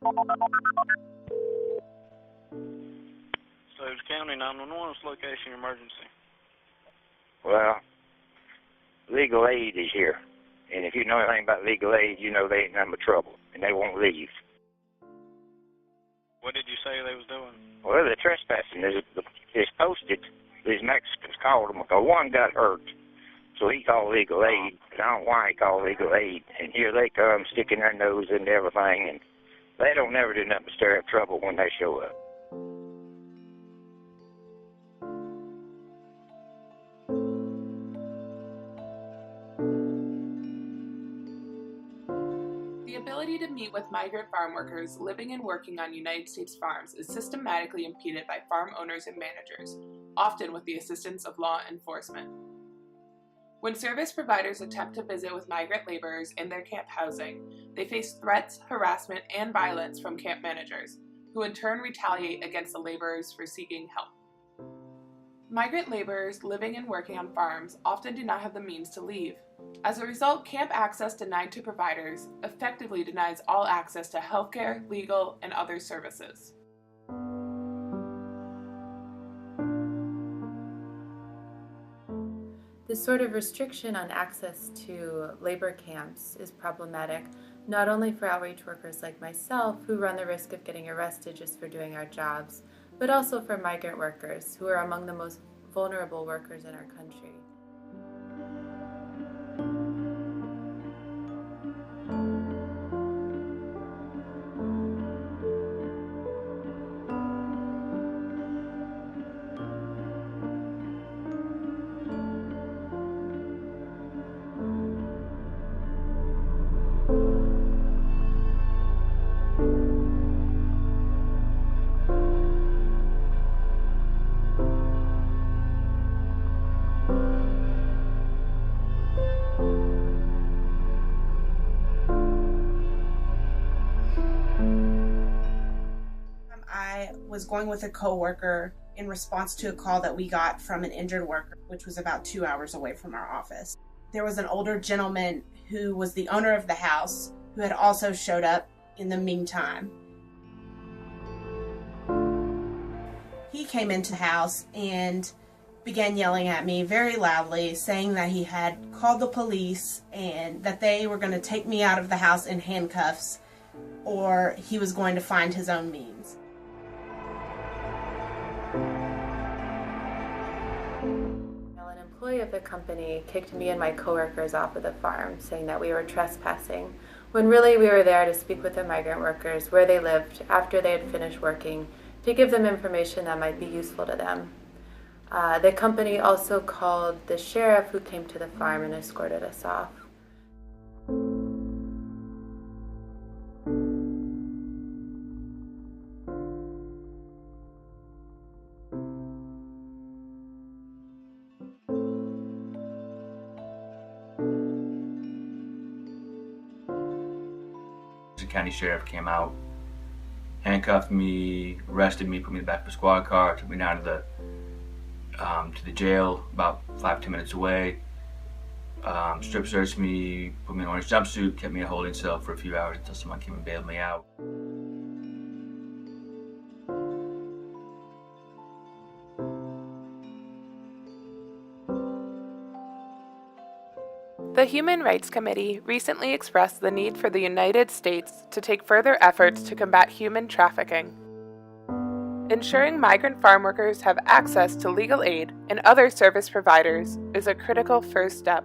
Stokes County 911, what's location emergency? Well, legal aid is here. And if you know anything about legal aid, you know they ain't nothing but trouble. And they won't leave. What did you say they was doing? Well, they're trespassing. It's posted. These Mexicans called them because one got hurt. So he called legal aid. And I don't know why he called legal aid. And here they come sticking their nose into everything. And they don't never do nothing but stir up trouble when they show up. The ability to meet with migrant farm workers living and working on United States farms is systematically impeded by farm owners and managers, often with the assistance of law enforcement. When service providers attempt to visit with migrant laborers in their camp housing, they face threats, harassment, and violence from camp managers, who in turn retaliate against the laborers for seeking help. Migrant laborers living and working on farms often do not have the means to leave. As a result, camp access denied to providers effectively denies all access to healthcare, legal, and other services. This sort of restriction on access to labor camps is problematic, not only for outreach workers like myself, who run the risk of getting arrested just for doing our jobs, but also for migrant workers, who are among the most vulnerable workers in our country. I was going with a coworker in response to a call that we got from an injured worker, which was about 2 hours away from our office. There was an older gentleman who was the owner of the house who had also showed up in the meantime. He came into the house and began yelling at me very loudly, saying that he had called the police and that they were going to take me out of the house in handcuffs, or he was going to find his own means. An employee of the company kicked me and my coworkers off of the farm, saying that we were trespassing, when really we were there to speak with the migrant workers where they lived after they had finished working, to give them information that might be useful to them. The company also called the sheriff, who came to the farm and escorted us off. The county sheriff came out, handcuffed me, arrested me, put me in the back of a squad car, took me down to the jail about 5-10 minutes away, strip searched me, put me in an orange jumpsuit, kept me in a holding cell for a few hours until someone came and bailed me out. The Human Rights Committee recently expressed the need for the United States to take further efforts to combat human trafficking. Ensuring migrant farm workers have access to legal aid and other service providers is a critical first step.